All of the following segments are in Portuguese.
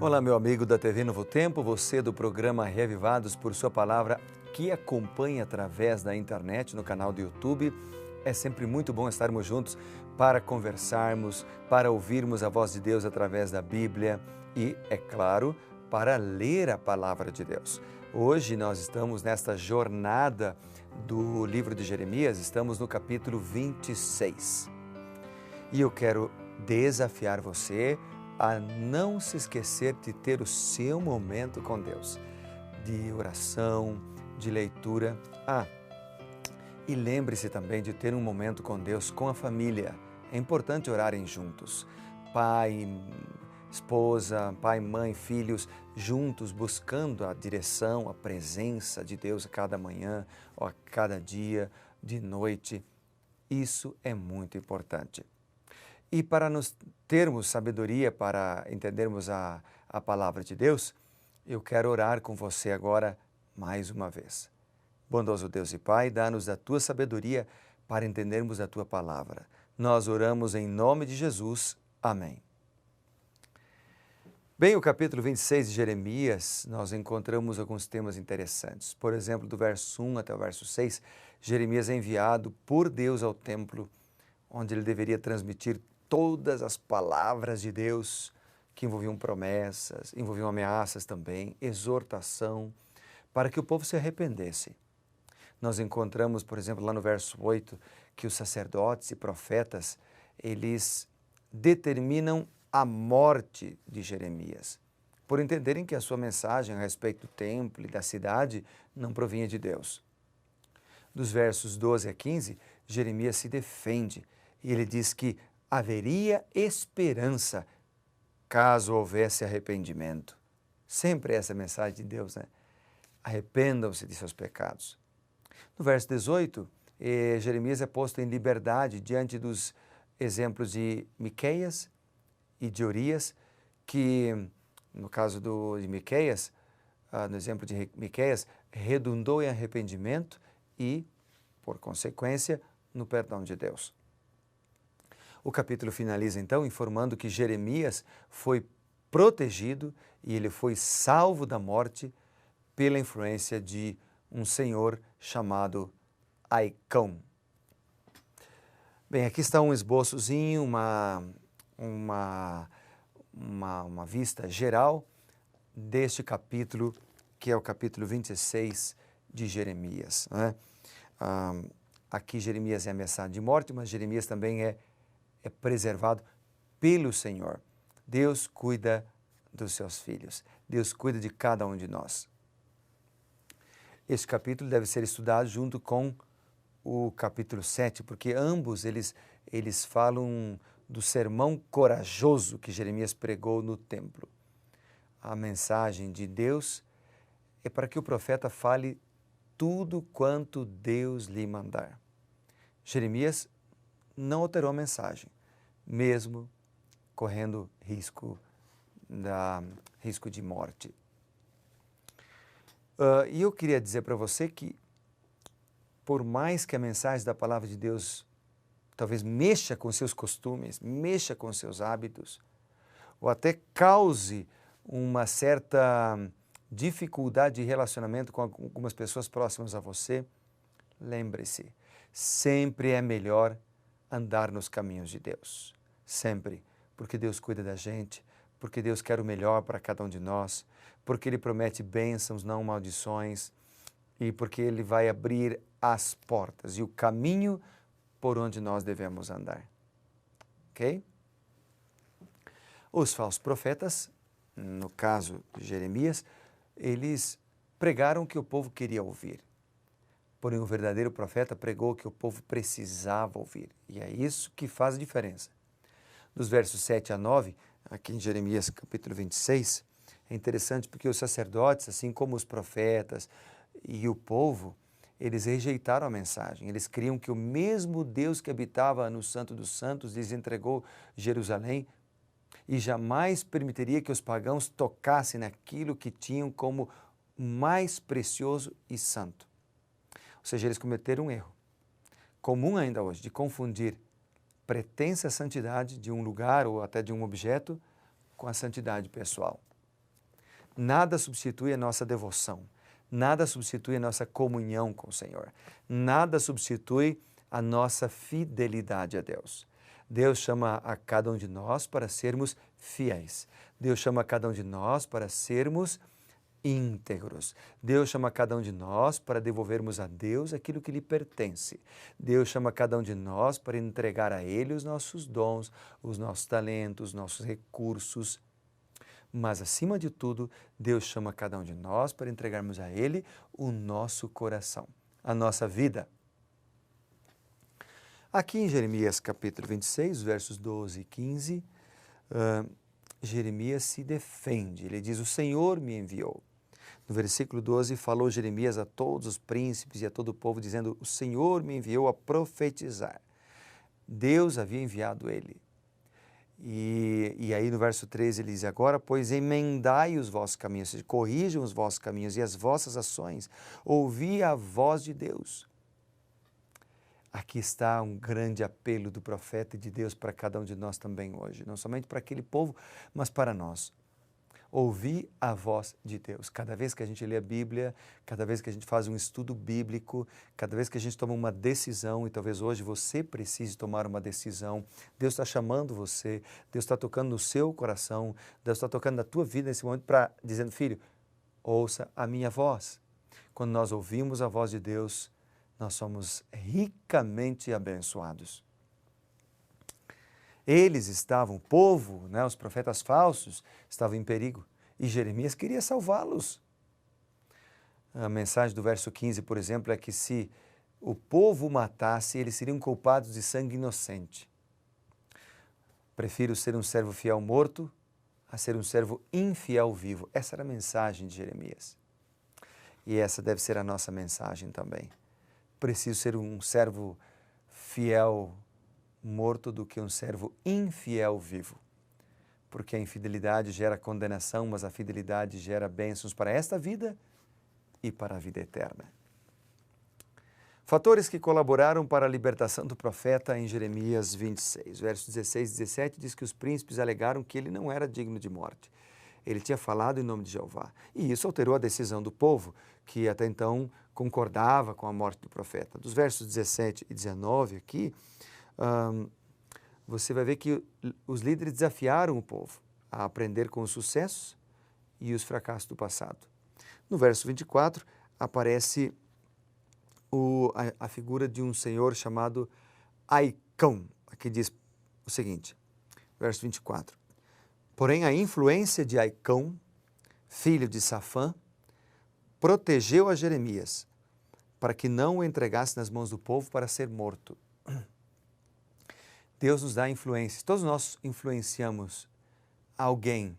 Olá, meu amigo da TV Novo Tempo, você do programa Reavivados por Sua Palavra, que acompanha através da internet no canal do YouTube. É sempre muito bom estarmos juntos para conversarmos, para ouvirmos a voz de Deus através da Bíblia e, é claro, para ler a Palavra de Deus. Hoje nós estamos nesta jornada do livro de Jeremias, estamos no capítulo 26. E eu quero desafiar você a não se esquecer de ter o seu momento com Deus, de oração, de leitura. E lembre-se também de ter um momento com Deus com a família. É importante orarem juntos. Pai, esposa, pai, mãe, filhos, juntos buscando a direção, a presença de Deus a cada manhã, ou a cada dia, de noite. Isso é muito importante. E para nos termos sabedoria, para entendermos a palavra de Deus, eu quero orar com você agora mais uma vez. Bondoso Deus e Pai, dá-nos a Tua sabedoria para entendermos a Tua palavra. Nós oramos em nome de Jesus. Amém. Bem, o capítulo 26 de Jeremias, nós encontramos alguns temas interessantes. Por exemplo, do verso 1 até o verso 6, Jeremias é enviado por Deus ao templo, onde ele deveria transmitir todas as palavras de Deus que envolviam promessas, envolviam ameaças também, exortação, para que o povo se arrependesse. Nós encontramos, por exemplo, lá no verso 8, que os sacerdotes e profetas, eles determinam a morte de Jeremias, por entenderem que a sua mensagem a respeito do templo e da cidade não provinha de Deus. Dos versos 12 a 15, Jeremias se defende e ele diz que haveria esperança caso houvesse arrependimento. Sempre essa mensagem de Deus, né? Arrependam-se de seus pecados. No verso 18, Jeremias é posto em liberdade diante dos exemplos de Miqueias e de Urias, que, no caso de Miqueias, no exemplo de Miqueias, redundou em arrependimento e, por consequência, no perdão de Deus. O capítulo finaliza, então, informando que Jeremias foi protegido e ele foi salvo da morte pela influência de um senhor chamado Aicão. Bem, aqui está um esboçozinho, uma vista geral deste capítulo, que é o capítulo 26 de Jeremias, né? Aqui Jeremias é ameaçado de morte, mas Jeremias também é preservado pelo Senhor. Deus cuida dos seus filhos. Deus cuida de cada um de nós. Este capítulo deve ser estudado junto com o capítulo 7, porque ambos eles falam do sermão corajoso que Jeremias pregou no templo. A mensagem de Deus é para que o profeta fale tudo quanto Deus lhe mandar. Jeremias não alterou a mensagem, mesmo correndo risco de morte. E eu queria dizer para você que, por mais que a mensagem da palavra de Deus talvez mexa com seus costumes, mexa com seus hábitos, ou até cause uma certa dificuldade de relacionamento com algumas pessoas próximas a você, lembre-se, sempre é melhor andar nos caminhos de Deus. Sempre. Porque Deus cuida da gente, porque Deus quer o melhor para cada um de nós, porque Ele promete bênçãos, não maldições, e porque Ele vai abrir as portas e o caminho por onde nós devemos andar. Ok? Os falsos profetas, no caso de Jeremias, eles pregaram o que o povo queria ouvir. Porém, o verdadeiro profeta pregou o que o povo precisava ouvir. E é isso que faz a diferença. Dos versos 7 a 9, aqui em Jeremias capítulo 26, é interessante porque os sacerdotes, assim como os profetas e o povo, eles rejeitaram a mensagem. Eles criam que o mesmo Deus que habitava no Santo dos Santos lhes entregou Jerusalém e jamais permitiria que os pagãos tocassem naquilo que tinham como mais precioso e santo. Ou seja, eles cometeram um erro, comum ainda hoje, de confundir pretensa santidade de um lugar ou até de um objeto com a santidade pessoal. Nada substitui a nossa devoção. Nada substitui a nossa comunhão com o Senhor. Nada substitui a nossa fidelidade a Deus. Deus chama a cada um de nós para sermos fiéis. Deus chama a cada um de nós para sermos íntegros. Deus chama cada um de nós para devolvermos a Deus aquilo que lhe pertence. Deus chama cada um de nós para entregar a Ele os nossos dons, os nossos talentos, os nossos recursos. Mas, acima de tudo, Deus chama cada um de nós para entregarmos a Ele o nosso coração, a nossa vida. Aqui em Jeremias capítulo 26, versos 12 e 15, Jeremias se defende. Ele diz: o Senhor me enviou. No versículo 12, falou Jeremias a todos os príncipes e a todo o povo, dizendo: o Senhor me enviou a profetizar. Deus havia enviado ele. E aí no verso 13 ele diz: agora, pois, emendai os vossos caminhos, ou seja, corrijam os vossos caminhos e as vossas ações, ouvi a voz de Deus. Aqui está um grande apelo do profeta e de Deus para cada um de nós também hoje, não somente para aquele povo, mas para nós. Ouvir a voz de Deus. Cada vez que a gente lê a Bíblia, cada vez que a gente faz um estudo bíblico, cada vez que a gente toma uma decisão, e talvez hoje você precise tomar uma decisão, Deus está chamando você, Deus está tocando no seu coração, Deus está tocando na tua vida nesse momento, dizendo: filho, ouça a minha voz. Quando nós ouvimos a voz de Deus, nós somos ricamente abençoados. Eles estavam, o povo, os profetas falsos, estavam em perigo e Jeremias queria salvá-los. A mensagem do verso 15, por exemplo, é que se o povo matasse, eles seriam culpados de sangue inocente. Prefiro ser um servo fiel morto a ser um servo infiel vivo. Essa era a mensagem de Jeremias. E essa deve ser a nossa mensagem também. Preciso ser um servo fiel morto do que um servo infiel vivo. Porque a infidelidade gera condenação, mas a fidelidade gera bênçãos para esta vida e para a vida eterna. Fatores que colaboraram para a libertação do profeta em Jeremias 26. Versos 16 e 17 diz que os príncipes alegaram que ele não era digno de morte. Ele tinha falado em nome de Jeová. E isso alterou a decisão do povo, que até então concordava com a morte do profeta. Dos versos 17 e 19 aqui, você vai ver que os líderes desafiaram o povo a aprender com os sucessos e os fracassos do passado. No verso 24, aparece a figura de um senhor chamado Aicão. Aqui diz o seguinte, verso 24. Porém, a influência de Aicão, filho de Safã, protegeu a Jeremias, para que não o entregasse nas mãos do povo para ser morto. Deus nos dá influências. Todos nós influenciamos alguém,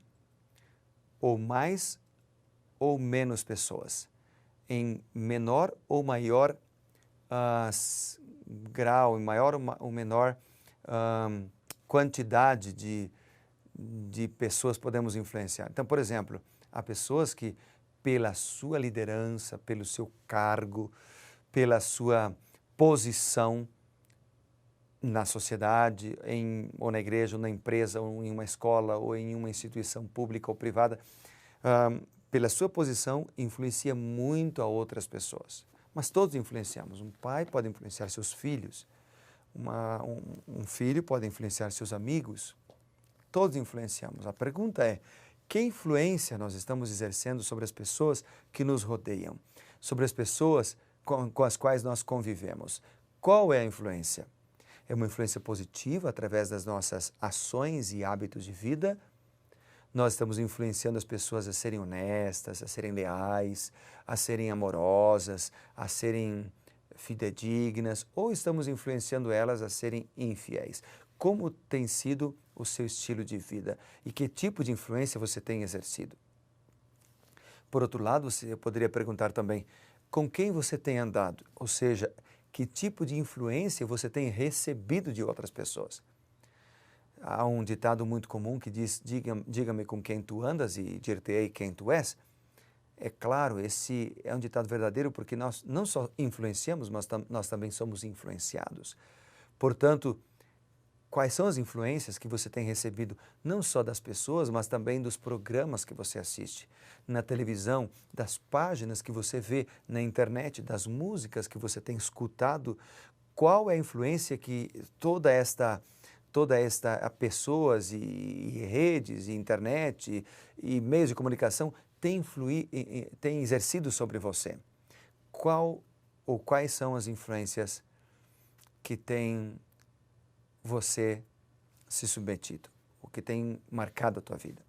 ou mais ou menos pessoas, em menor ou maior grau, em maior ou menor quantidade de pessoas podemos influenciar. Então, por exemplo, há pessoas que, pela sua liderança, pelo seu cargo, pela sua posição na sociedade, ou na igreja, ou na empresa, ou em uma escola, ou em uma instituição pública ou privada, pela sua posição, influencia muito a outras pessoas. Mas todos influenciamos. Um pai pode influenciar seus filhos, um filho pode influenciar seus amigos. Todos influenciamos. A pergunta é: que influência nós estamos exercendo sobre as pessoas que nos rodeiam, sobre as pessoas com as quais nós convivemos? Qual é a influência? É uma influência positiva através das nossas ações e hábitos de vida? Nós estamos influenciando as pessoas a serem honestas, a serem leais, a serem amorosas, a serem fidedignas, ou estamos influenciando elas a serem infiéis? Como tem sido o seu estilo de vida e que tipo de influência você tem exercido? Por outro lado, você poderia perguntar também, com quem você tem andado? Ou seja, que tipo de influência você tem recebido de outras pessoas? Há um ditado muito comum que diz: diga-me com quem tu andas e dir-te-ei quem tu és. É claro, esse é um ditado verdadeiro porque nós não só influenciamos, mas nós também somos influenciados. Portanto, Quais são as influências que você tem recebido, não só das pessoas, mas também dos programas que você assiste, na televisão, das páginas que você vê na internet, das músicas que você tem escutado? Qual é a influência que toda esta pessoas e redes, e internet e meios de comunicação tem exercido sobre você? Qual ou quais são as influências que têm você se submetido, o que tem marcado a tua vida?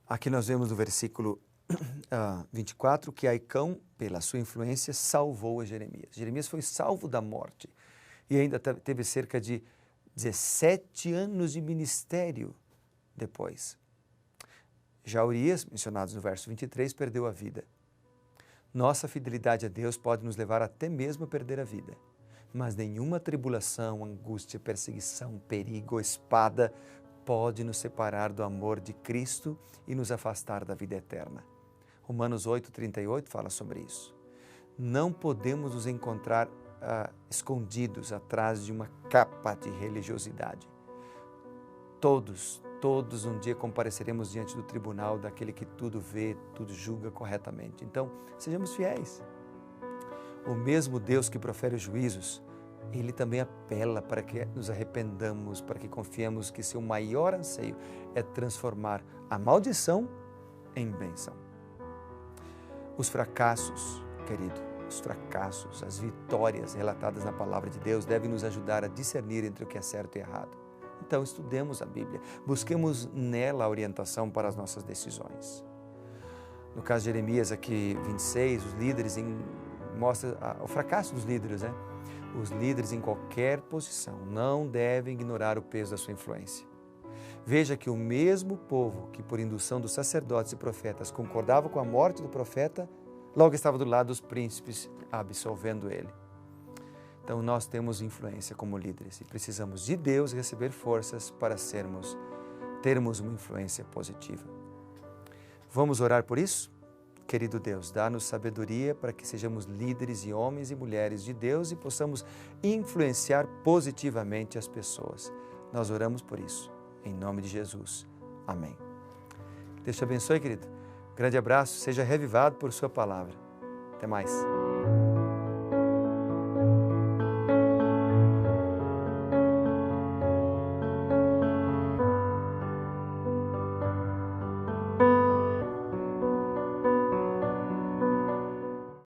Aqui nós vemos no versículo 24 que Aicão, pela sua influência, salvou a Jeremias. Jeremias foi salvo da morte e ainda teve cerca de 17 anos de ministério depois. Já Urias, mencionado no verso 23, perdeu a vida. Nossa fidelidade a Deus pode nos levar até mesmo a perder a vida. Mas nenhuma tribulação, angústia, perseguição, perigo, espada pode nos separar do amor de Cristo e nos afastar da vida eterna. Romanos 8:38 fala sobre isso. Não podemos nos encontrar escondidos atrás de uma capa de religiosidade. Todos um dia compareceremos diante do tribunal daquele que tudo vê, tudo julga corretamente. Então, sejamos fiéis. O mesmo Deus que profere os juízos, Ele também apela para que nos arrependamos, para que confiemos que seu maior anseio é transformar a maldição em bênção. Os fracassos, querido, os fracassos, as vitórias relatadas na palavra de Deus devem nos ajudar a discernir entre o que é certo e errado. Então, estudemos a Bíblia, busquemos nela a orientação para as nossas decisões. No caso de Jeremias, aqui 26, os líderes mostra o fracasso dos líderes, né? Os líderes em qualquer posição não devem ignorar o peso da sua influência. Veja que o mesmo povo que, por indução dos sacerdotes e profetas, concordava com a morte do profeta, logo estava do lado dos príncipes, absolvendo ele. Então, nós temos influência como líderes e precisamos de Deus receber forças para termos uma influência positiva. Vamos orar por isso? Querido Deus, dá-nos sabedoria para que sejamos líderes e homens e mulheres de Deus e possamos influenciar positivamente as pessoas. Nós oramos por isso, em nome de Jesus. Amém. Deus te abençoe, querido. Grande abraço, seja revivado por sua palavra. Até mais.